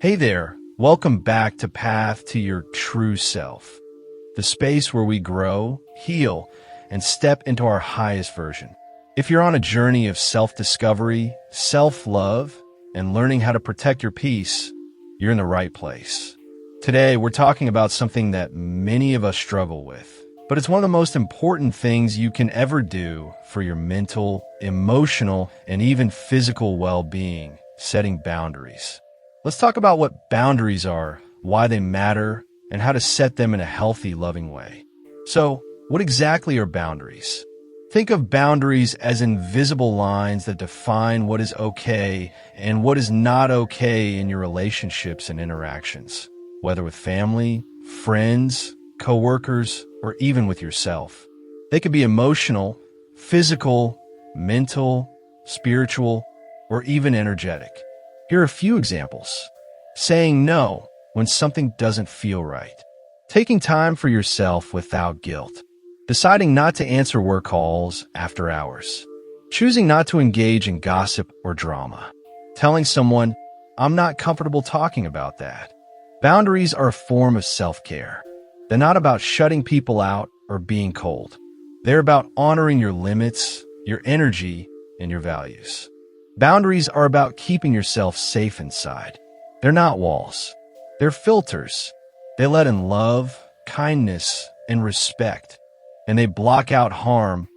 Hey there, welcome back to Path to Your True Self, the space where we grow, heal, and step into our highest version. If you're on a journey of self-discovery, self-love, and learning how to protect your peace, you're in the right place. Today, we're talking about something that many of us struggle with, but it's one of the most important things you can ever do for your mental, emotional, and even physical well-being: setting boundaries. Let's talk about what boundaries are, why they matter, and how to set them in a healthy, loving way. So, what exactly are boundaries? Think of boundaries as invisible lines that define what is okay and what is not okay in your relationships and interactions, whether with family, friends, coworkers, or even with yourself. They could be emotional, physical, mental, spiritual, or even energetic. Here are a few examples. Saying no when something doesn't feel right. Taking time for yourself without guilt. Deciding not to answer work calls after hours. Choosing not to engage in gossip or drama. Telling someone, "I'm not comfortable talking about that." Boundaries are a form of self-care. They're not about shutting people out or being cold. They're about honoring your limits, your energy, and your values. Boundaries are about keeping yourself safe inside. They're not walls. They're filters. They let in love, kindness, and respect. And they block out harm,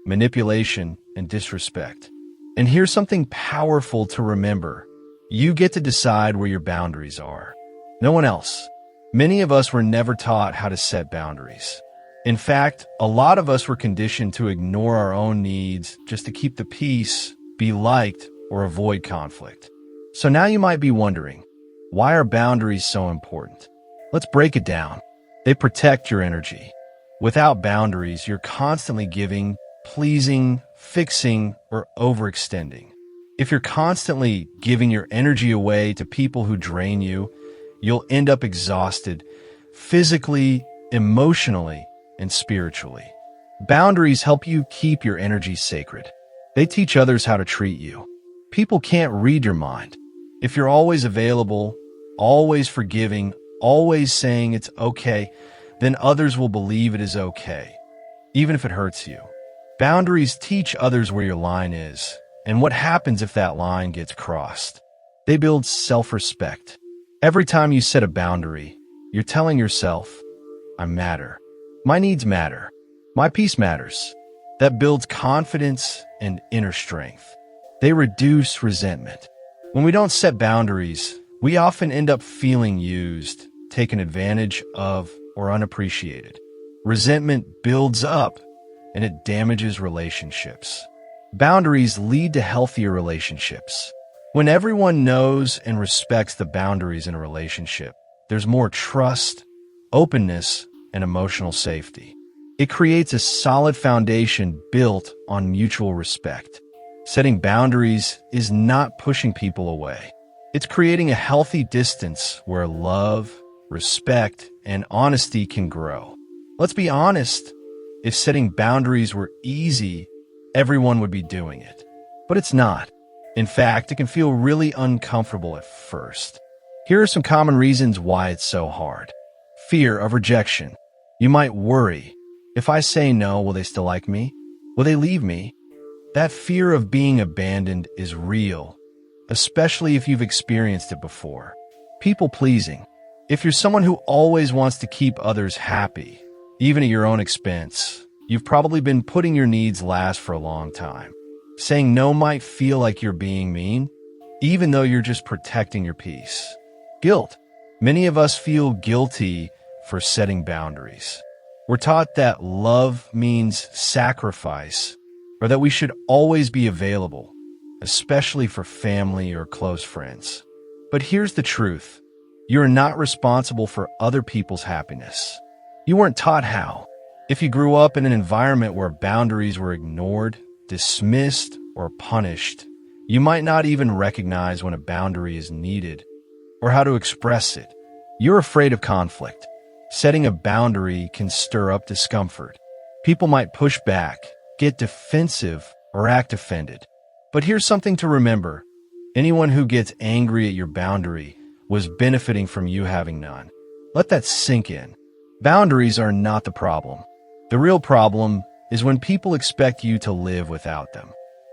manipulation, and disrespect. And here's something powerful to remember. You get to decide where your boundaries are. No one else. Many of us were never taught how to set boundaries. In fact, a lot of us were conditioned to ignore our own needs just to keep the peace, be liked, or avoid conflict. So now you might be wondering, why are boundaries so important? Let's break it down. They protect your energy. Without boundaries, you're constantly giving, pleasing, fixing, or overextending. If you're constantly giving your energy away to people who drain you, you'll end up exhausted physically, emotionally, and spiritually. Boundaries help you keep your energy sacred. They teach others how to treat you. People can't read your mind. If you're always available, always forgiving, always saying it's okay, then others will believe it is okay, even if it hurts you. Boundaries teach others where your line is and what happens if that line gets crossed. They build self-respect. Every time you set a boundary, you're telling yourself, "I matter. My needs matter. My peace matters." That builds confidence and inner strength. They reduce resentment. When we don't set boundaries, we often end up feeling used, taken advantage of, or unappreciated. Resentment builds up, and it damages relationships. Boundaries lead to healthier relationships. When everyone knows and respects the boundaries in a relationship, there's more trust, openness, and emotional safety. It creates a solid foundation built on mutual respect. Setting boundaries is not pushing people away. It's creating a healthy distance where love, respect, and honesty can grow. Let's be honest, if setting boundaries were easy, everyone would be doing it. But it's not. In fact, it can feel really uncomfortable at first. Here are some common reasons why it's so hard. Fear of rejection. You might worry, if I say no, will they still like me? Will they leave me? That fear of being abandoned is real, especially if you've experienced it before. People-pleasing. If you're someone who always wants to keep others happy, even at your own expense, you've probably been putting your needs last for a long time. Saying no might feel like you're being mean, even though you're just protecting your peace. Guilt. Many of us feel guilty for setting boundaries. We're taught that love means sacrifice, or that we should always be available, especially for family or close friends. But here's the truth. You're not responsible for other people's happiness. You weren't taught how. If you grew up in an environment where boundaries were ignored, dismissed, or punished, you might not even recognize when a boundary is needed or how to express it. You're afraid of conflict. Setting a boundary can stir up discomfort. People might push back, get defensive, or act offended. But here's something to remember. Anyone who gets angry at your boundary was benefiting from you having none. Let that sink in. Boundaries are not the problem. The real problem is when people expect you to live without them.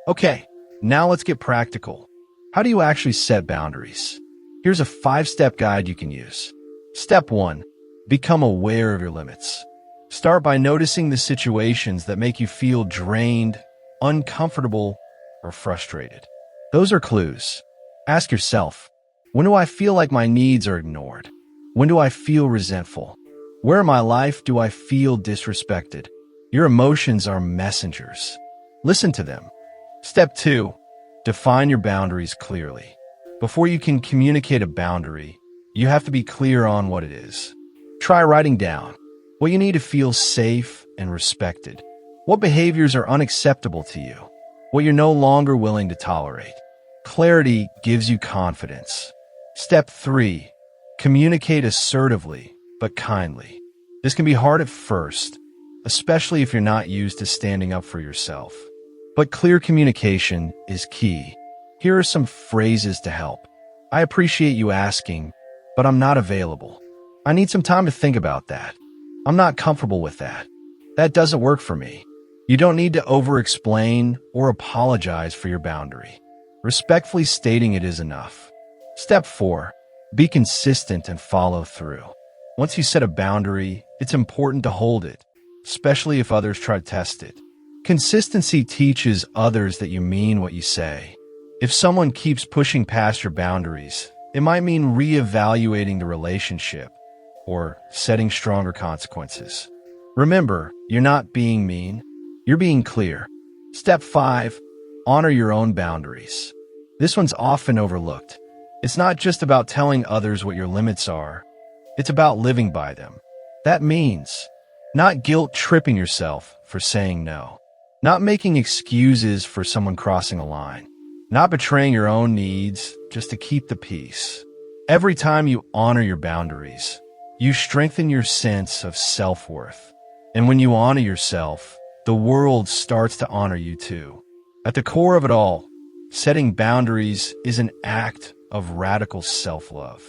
Okay, now let's get practical. How do you actually set boundaries? Here's a 5-step guide you can use. Step 1. Become aware of your limits. Start by noticing the situations that make you feel drained, uncomfortable, or frustrated. Those are clues. Ask yourself, when do I feel like my needs are ignored? When do I feel resentful? Where in my life do I feel disrespected? Your emotions are messengers. Listen to them. Step 2. Define your boundaries clearly. Before you can communicate a boundary, you have to be clear on what it is. Try writing down what you need to feel safe and respected. What behaviors are unacceptable to you? What you're no longer willing to tolerate? Clarity gives you confidence. Step 3. Communicate assertively, but kindly. This can be hard at first, especially if you're not used to standing up for yourself. But clear communication is key. Here are some phrases to help. I appreciate you asking, but I'm not available. I need some time to think about that. I'm not comfortable with that. That doesn't work for me. You don't need to over-explain or apologize for your boundary. Respectfully stating it is enough. Step 4. Be consistent and follow through. Once you set a boundary, it's important to hold it, especially if others try to test it. Consistency teaches others that you mean what you say. If someone keeps pushing past your boundaries, it might mean reevaluating the relationship or setting stronger consequences. Remember, you're not being mean, you're being clear. Step 5. Honor your own boundaries. This one's often overlooked. It's not just about telling others what your limits are, it's about living by them. That means not guilt-tripping yourself for saying no, not making excuses for someone crossing a line, not betraying your own needs just to keep the peace. Every time you honor your boundaries, you strengthen your sense of self-worth. And when you honor yourself, the world starts to honor you too. At the core of it all, setting boundaries is an act of radical self-love.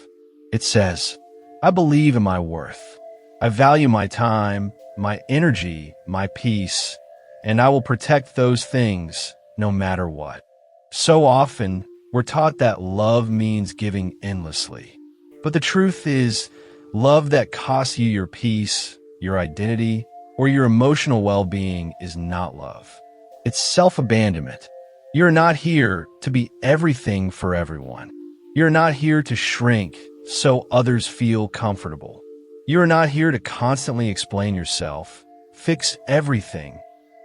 It says, I believe in my worth. I value my time, my energy, my peace, and I will protect those things no matter what. So often, we're taught that love means giving endlessly. But the truth is, love that costs you your peace, your identity, or your emotional well-being is not love. It's self-abandonment. You're not here to be everything for everyone. You're not here to shrink so others feel comfortable. You're not here to constantly explain yourself, fix everything,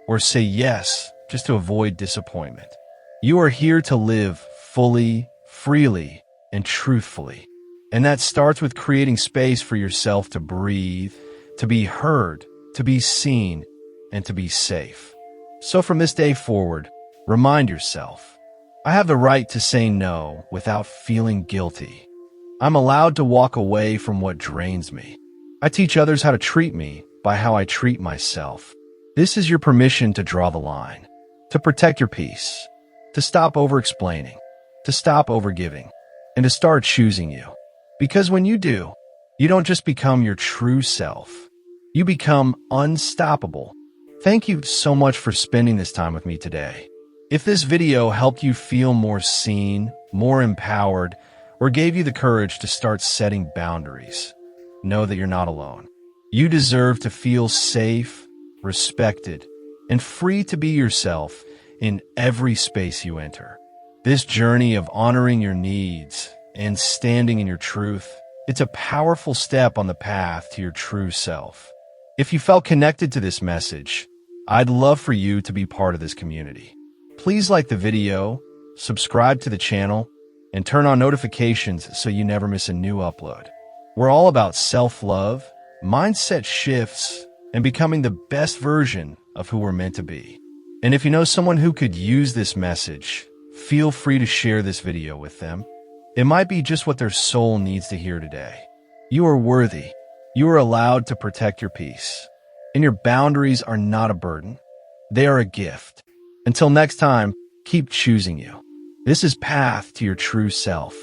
or say yes just to avoid disappointment. You are here to live fully, freely, and truthfully. And that starts with creating space for yourself to breathe, to be heard, to be seen, and to be safe. So from this day forward, remind yourself, I have the right to say no without feeling guilty. I'm allowed to walk away from what drains me. I teach others how to treat me by how I treat myself. This is your permission to draw the line, to protect your peace, to stop over-explaining, to stop over-giving, and to start choosing you. Because when you do, you don't just become your true self. You become unstoppable. Thank you so much for spending this time with me today. If this video helped you feel more seen, more empowered, or gave you the courage to start setting boundaries, know that you're not alone. You deserve to feel safe, respected, and free to be yourself in every space you enter. This journey of honoring your needs and standing in your truth, it's a powerful step on the path to your true self. If you felt connected to this message, I'd love for you to be part of this community. Please like the video, subscribe to the channel, and turn on notifications so you never miss a new upload. We're all about self-love, mindset shifts, and becoming the best version of who we're meant to be. And if you know someone who could use this message, feel free to share this video with them. It might be just what their soul needs to hear today. You are worthy. You are allowed to protect your peace. And your boundaries are not a burden. They are a gift. Until next time, keep choosing you. This is Path to Your True Self.